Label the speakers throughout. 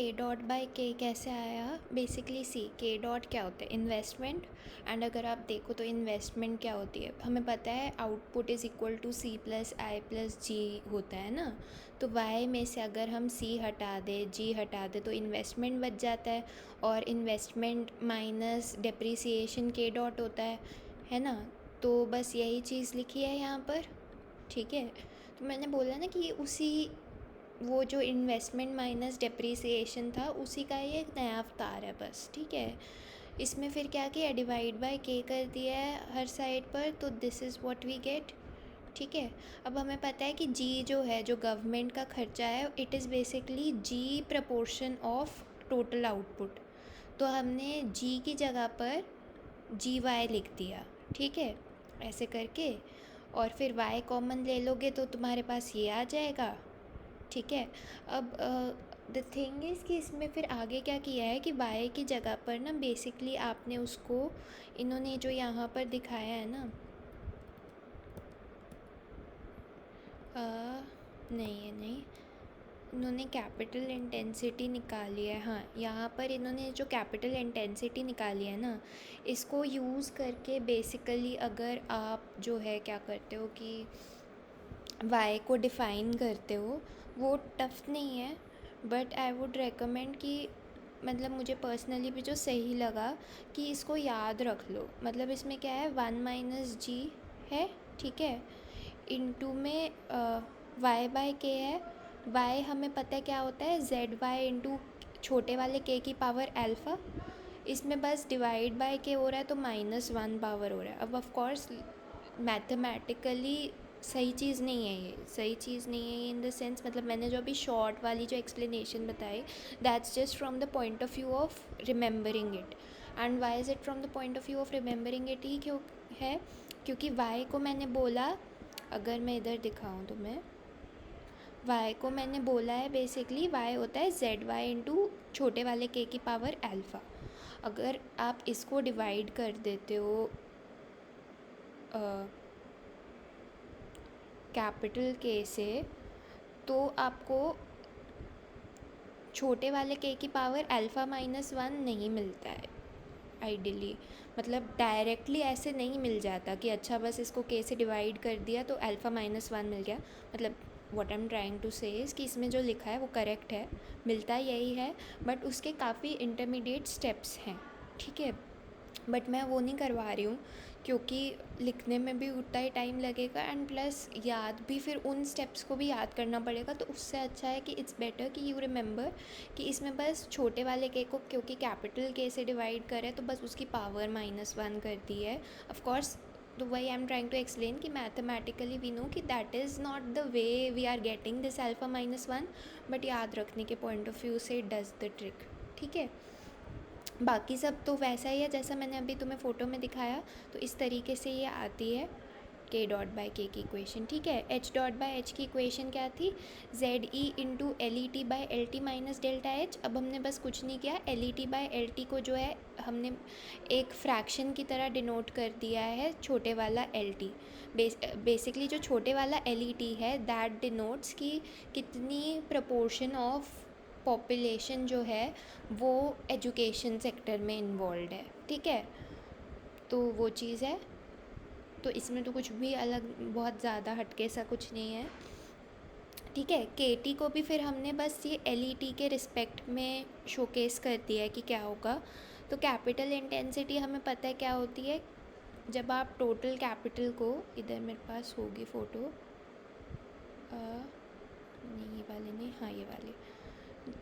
Speaker 1: A dot by के कैसे आया? बेसिकली सी के डॉट क्या होता है? इन्वेस्टमेंट। एंड अगर आप देखो तो इन्वेस्टमेंट क्या होती है, हमें पता है output is equal to C plus I plus G होता है ना। तो वाई में से अगर हम सी हटा दें, जी हटा दें, तो इन्वेस्टमेंट बच जाता है। और इन्वेस्टमेंट माइनस डिप्रिसिएशन के डॉट होता है ना। तो बस यही चीज़ लिखी है यहाँ पर। ठीक है, तो मैंने बोला ना कि उसी वो जो इन्वेस्टमेंट माइनस डेप्रिसिएशन था उसी का ही एक नया अवतार है बस। ठीक है, इसमें फिर क्या किया, डिवाइड बाय के कर दिया है हर साइड पर, तो this is what we get. ठीक है, अब हमें पता है कि जी जो है, जो गवर्नमेंट का खर्चा है, it is basically G proportion of total output. तो हमने जी की जगह पर जी वाई लिख दिया। ठीक है, ऐसे करके, और फिर वाई कॉमन ले लोगे तो तुम्हारे पास ये आ जाएगा। ठीक है, अब द थिंग इज़ कि इसमें फिर आगे क्या किया है कि वाई की जगह पर ना बेसिकली आपने उसको, इन्होंने जो यहाँ पर दिखाया है ना, नहीं है, नहीं, इन्होंने कैपिटल इंटेंसिटी निकाली है। हाँ, यहाँ पर इन्होंने जो कैपिटल इंटेंसिटी निकाली है ना, इसको यूज़ करके बेसिकली अगर आप जो है क्या करते हो कि वाई को डिफ़ाइन करते हो, वो टफ़ नहीं है। बट आई वुड रेकमेंड कि, मतलब मुझे पर्सनली भी जो सही लगा कि इसको याद रख लो। मतलब इसमें क्या है, 1 - जी है। ठीक है, इनटू में वाई बाय के है। वाई हमें पता है क्या होता है, जेड वाई इंटू छोटे वाले के की पावर अल्फ़ा। इसमें बस डिवाइड बाय के हो रहा है तो -1 पावर हो रहा है। अब ऑफ कोर्स मैथमेटिकली सही चीज़ नहीं है ये, सही चीज़ नहीं है ये इन द सेंस, मतलब मैंने जो अभी शॉर्ट वाली जो एक्सप्लेनेशन बताई, that's just from the point of view of remembering it. And why is it from the point of view of remembering it ही क्यों है? क्योंकि वाई को मैंने बोला, अगर मैं इधर दिखाऊँ तो मैं वाई को मैंने बोला है बेसिकली वाई होता है जेड वाई इंटू छोटे वाले के की पावर अल्फ़ा। अगर आप इसको डिवाइड कर देते हो कैपिटल के से, तो आपको छोटे वाले के की पावर अल्फ़ा -1 नहीं मिलता है आइडियली। मतलब डायरेक्टली ऐसे नहीं मिल जाता कि अच्छा बस इसको के से डिवाइड कर दिया तो अल्फ़ा -1 मिल गया। मतलब what I am trying to say is कि इसमें जो लिखा है वो करेक्ट है, मिलता यही है, बट उसके काफ़ी इंटरमीडिएट स्टेप्स हैं। ठीक है, बट मैं वो नहीं करवा रही हूँ क्योंकि लिखने में भी उतना ही टाइम लगेगा, एंड प्लस याद भी, फिर उन स्टेप्स को भी याद करना पड़ेगा। तो उससे अच्छा है कि इट्स बेटर कि यू रिमेंबर कि इसमें बस छोटे वाले के को क्योंकि कैपिटल के से डिवाइड करे तो बस उसकी पावर -1 कर दी है। ऑफ कोर्स, तो वही I am trying to explain कि मैथमेटिकली वी नो कि that is not the way we are getting this alpha -1, but याद रखने के पॉइंट ऑफ व्यू से इट डज़ द ट्रिक। ठीक है, बाकी सब तो वैसा ही है जैसा मैंने अभी तुम्हें फ़ोटो में दिखाया। तो इस तरीके से ये आती है के डॉट बाय के की इक्वेशन। ठीक है, एच डॉट बाय एच की इक्वेशन क्या थी, Z E into L E T by L T minus delta H. अब हमने बस कुछ नहीं किया, L E T by L T को जो है हमने एक फ्रैक्शन की तरह डिनोट कर दिया है छोटे वाला एल टी। बेसिकली जो छोटे वाला एल ई टी है दैट डिनोट्स कि कितनी प्रपोर्शन ऑफ पॉपुलेशन जो है वो एजुकेशन सेक्टर में इन्वॉल्व है। ठीक है, तो वो चीज़ है। तो इसमें तो कुछ भी अलग बहुत ज़्यादा हटके सा कुछ नहीं है। ठीक है, के टी को भी फिर हमने बस ये एल ई टी के रिस्पेक्ट में शोकेस कर दिया है कि क्या होगा। तो कैपिटल इंटेंसिटी हमें पता है क्या होती है, जब आप टोटल कैपिटल को, इधर मेरे पास होगी फ़ोटो, नहीं ये वाले नहीं, हाँ ये वाले,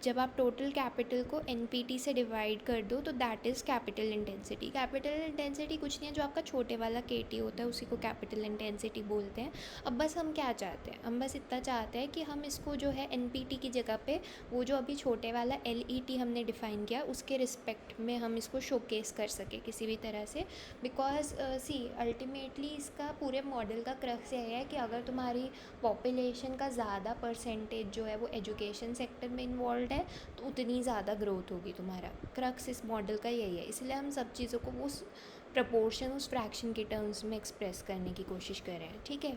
Speaker 1: जब आप टोटल कैपिटल को एनपीटी से डिवाइड कर दो तो that is capital intensity. Capital intensity कुछ नहीं है, जो आपका छोटे वाला केटी होता है उसी को कैपिटल इंटेंसिटी बोलते हैं। अब बस हम क्या चाहते हैं, हम बस इतना चाहते हैं कि हम इसको जो है एनपीटी की जगह पे वो जो अभी छोटे वाला एलईटी हमने डिफ़ाइन किया उसके रिस्पेक्ट में हम इसको शोकेस कर सके किसी भी तरह से। बिकॉज सी अल्टीमेटली इसका पूरे मॉडल का क्रक्स यह है कि अगर तुम्हारी पॉपुलेशन का ज़्यादा परसेंटेज जो है वो एजुकेशन सेक्टर में इन्वॉल्व है तो उतनी ज़्यादा ग्रोथ होगी तुम्हारा। क्रक्स इस मॉडल का यही है, इसलिए हम सब चीज़ों को उस प्रपोर्शन, उस फ्रैक्शन के टर्म्स में एक्सप्रेस करने की कोशिश कर रहे हैं। ठीक है,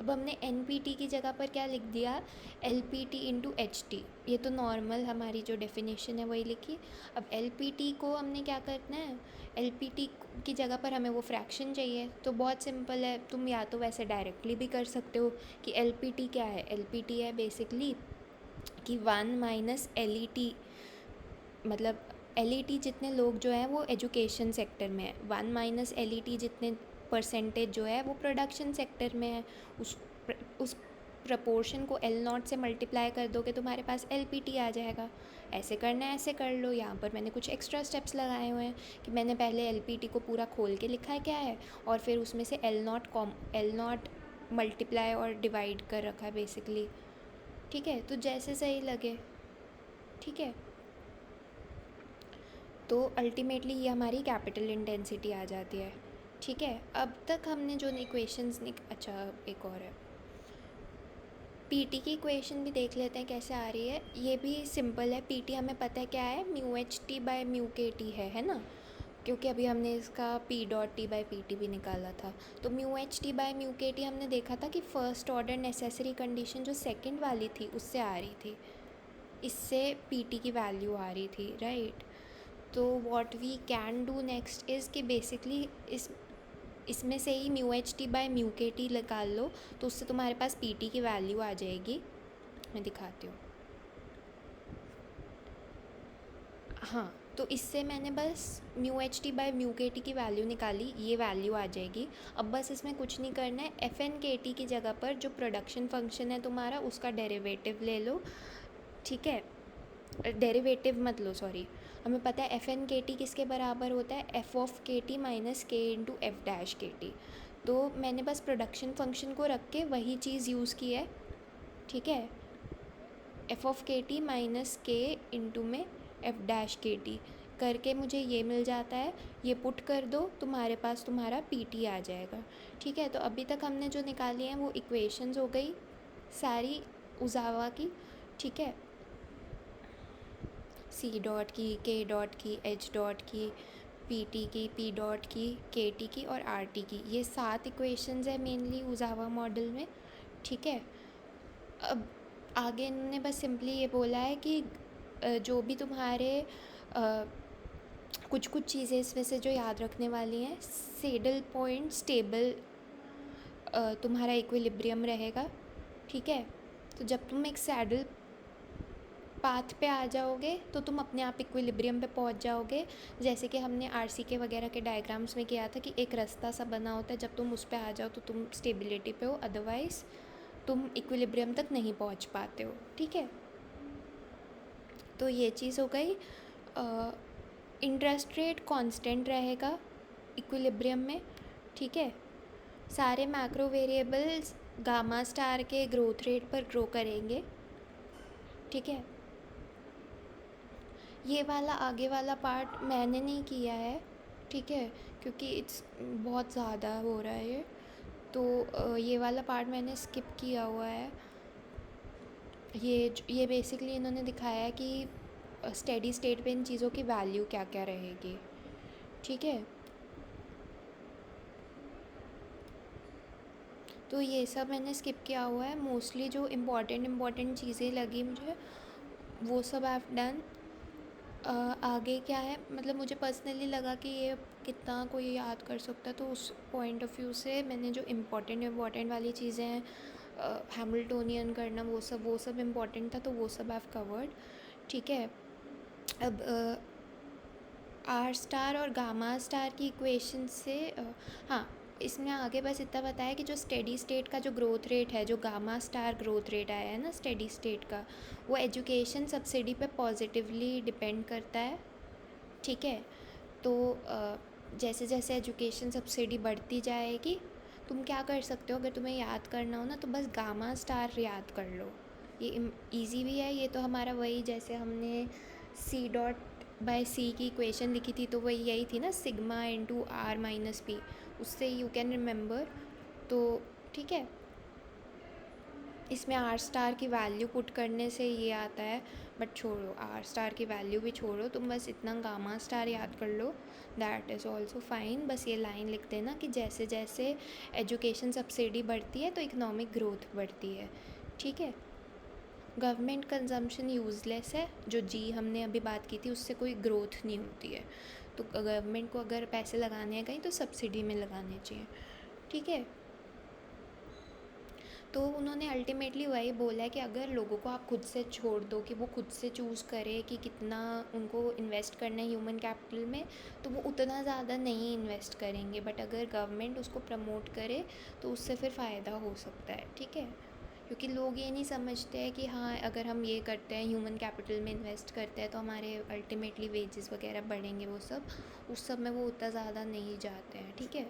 Speaker 1: अब हमने एन पी टी की जगह पर क्या लिख दिया, L P T into H T, ये तो नॉर्मल हमारी जो डेफिनेशन है वही लिखी। अब एल पी टी को हमने क्या करना है, एल पी टी की जगह पर हमें वो फ्रैक्शन चाहिए, तो बहुत सिंपल है, तुम या तो वैसे डायरेक्टली भी कर सकते हो कि एल पी टी क्या है, एल पी टी है बेसिकली कि 1 माइनस एल ई टी, मतलब एल ई टी जितने लोग जो हैं वो एजुकेशन सेक्टर में है, 1 माइनस एल ई टी जितने परसेंटेज जो है वो प्रोडक्शन सेक्टर में है, उस प्रपोर्शन को एल नॉट से मल्टीप्लाई कर दोगे तुम्हारे पास एल पी टी आ जाएगा। ऐसे करना है ऐसे कर लो। यहाँ पर मैंने कुछ एक्स्ट्रा स्टेप्स लगाए हुए हैं कि मैंने पहले एल पी टी को पूरा खोल के लिखा है क्या है, और फिर उसमें से एल नॉट मल्टीप्लाई और डिवाइड कर रखा है बेसिकली। ठीक है, तो जैसे सही लगे। ठीक है, तो अल्टीमेटली ये हमारी कैपिटल इंटेंसिटी आ जाती है। ठीक है, अब तक हमने जो इक्वेशंस अच्छा एक और है, पीटी की इक्वेशन भी देख लेते हैं कैसे आ रही है। ये भी सिंपल है, पीटी हमें पता है क्या है, mu H T by mu K T है ना, क्योंकि अभी हमने इसका P dot T by P T भी निकाला था। तो mu H T by mu K T हमने देखा था कि फ़र्स्ट ऑर्डर नेसेसरी कंडीशन जो सेकंड वाली थी उससे आ रही थी, इससे पीटी की वैल्यू आ रही थी, राइट। तो what we can do next is कि बेसिकली इसमें से ही mu H T by mu K T निकाल लो, तो उससे तुम्हारे पास पी टी की वैल्यू आ जाएगी। मैं दिखाती हूँ। हाँ, तो इससे मैंने बस mu H T by mu K T की वैल्यू निकाली, ये वैल्यू आ जाएगी। अब बस इसमें कुछ नहीं करना है, एफ एन के टी की जगह पर जो प्रोडक्शन फंक्शन है तुम्हारा उसका डेरिवेटिव ले लो। ठीक है, डेरिवेटिव मत लो, सॉरी। हमें पता है एफ एन के टी किसके बराबर होता है, एफ ऑफ के टी माइनस के इंटू एफ डैश के टी। तो मैंने बस प्रोडक्शन फंक्शन को रख के वही चीज़ यूज़ की है। ठीक है, एफ ऑफ के टी माइनस के इंटू में एफ डैश के टी करके मुझे ये मिल जाता है, ये पुट कर दो, तुम्हारे पास तुम्हारा पी टी आ जाएगा। ठीक है, तो अभी तक हमने जो निकाली हैं वो इक्वेशंस हो गई सारी उजावा की। ठीक है, सी डॉट की, के डॉट की, एच डॉट की, पी टी की, पी डॉट की, के टी की और आर टी की, ये 7 इक्वेशंस है मेनली उजावा मॉडल में। ठीक है, अब आगे इन्होंने बस सिंपली ये बोला है कि जो भी तुम्हारे कुछ कुछ चीज़ें इसमें से जो याद रखने वाली हैं, सेडल पॉइंट स्टेबल तुम्हारा इक्विलिब्रियम रहेगा। ठीक है, तो जब तुम एक सैडल पाथ पे आ जाओगे तो तुम अपने आप इक्विलिब्रियम पे पहुंच जाओगे, जैसे कि हमने आरसीके वगैरह के डायग्राम्स में किया था कि एक रास्ता सा बना होता है, जब तुम उस पे आ जाओ तो तुम स्टेबिलिटी पे हो, अदरवाइज़ तुम इक्विलिब्रियम तक नहीं पहुंच पाते हो। ठीक है, तो ये चीज़ हो गई। इंटरेस्ट रेट कांस्टेंट रहेगा इक्विलिब्रियम में। ठीक है, सारे मैक्रो वेरिएबल्स गामा स्टार के ग्रोथ रेट पर ग्रो करेंगे। ठीक है, ये वाला आगे वाला पार्ट मैंने नहीं किया है। ठीक है, क्योंकि इट्स बहुत ज़्यादा हो रहा है ये, तो ये वाला पार्ट मैंने स्किप किया हुआ है। ये बेसिकली इन्होंने दिखाया है कि स्टेडी स्टेट पे इन चीज़ों की वैल्यू क्या क्या रहेगी। ठीक है, तो ये सब मैंने स्किप किया हुआ है। मोस्टली जो इम्पॉर्टेंट चीज़ें लगी मुझे वो सब आई हैव डन। आगे क्या है, मतलब मुझे पर्सनली लगा कि ये कितना कोई याद कर सकता है, तो उस पॉइंट ऑफ व्यू से मैंने जो इम्पॉर्टेंट वाली चीज़ें हैं, हैमिल्टोनियन करना, वो सब इम्पॉर्टेंट था, तो वो सब आई हैव कवर्ड। ठीक है, अब आर स्टार और गामा स्टार की इक्वेशन से हाँ, इसमें आगे बस इतना बताया कि जो स्टेडी स्टेट का जो ग्रोथ रेट है, जो गामा स्टार ग्रोथ रेट आया है ना स्टेडी स्टेट का, वो एजुकेशन सब्सिडी पे पॉजिटिवली डिपेंड करता है। ठीक है, तो जैसे जैसे एजुकेशन सब्सिडी बढ़ती जाएगी, तुम क्या कर सकते हो, अगर तुम्हें याद करना हो ना तो बस गामा स्टार याद कर लो, ये इजी भी है। ये तो हमारा वही, जैसे हमने सी डॉट बाय सी की इक्वेशन लिखी थी तो वही यही थी ना, sigma into R minus P, उससे यू कैन रिमेंबर। तो ठीक है, इसमें आर स्टार की वैल्यू पुट करने से ये आता है, बट छोड़ो, आर स्टार की वैल्यू भी छोड़ो, तुम बस इतना गामा स्टार याद कर लो, दैट इज़ ऑल्सो फाइन। बस ये लाइन लिख देना कि जैसे जैसे एजुकेशन सब्सिडी बढ़ती है तो इकोनॉमिक ग्रोथ बढ़ती है, ठीक है। गवर्नमेंट कंजम्पशन यूज़लेस है, जो जी हमने अभी बात की थी उससे कोई ग्रोथ नहीं होती है, तो गवर्नमेंट को अगर पैसे लगाने हैं कहीं तो सब्सिडी में लगाने चाहिए, ठीक है। तो उन्होंने अल्टीमेटली वही बोला है कि अगर लोगों को आप खुद से छोड़ दो कि वो खुद से चूज़ करें कि कितना उनको इन्वेस्ट करना है ह्यूमन कैपिटल में, तो वो उतना ज़्यादा नहीं इन्वेस्ट करेंगे, बट अगर गवर्नमेंट उसको प्रमोट करे तो उससे फिर फ़ायदा हो सकता है, ठीक है। क्योंकि लोग ये नहीं समझते हैं कि हाँ अगर हम ये करते हैं ह्यूमन कैपिटल में इन्वेस्ट करते हैं तो हमारे अल्टीमेटली वेजेस वगैरह बढ़ेंगे, वो सब उस सब में वो उतना ज़्यादा नहीं जाते हैं, ठीक है।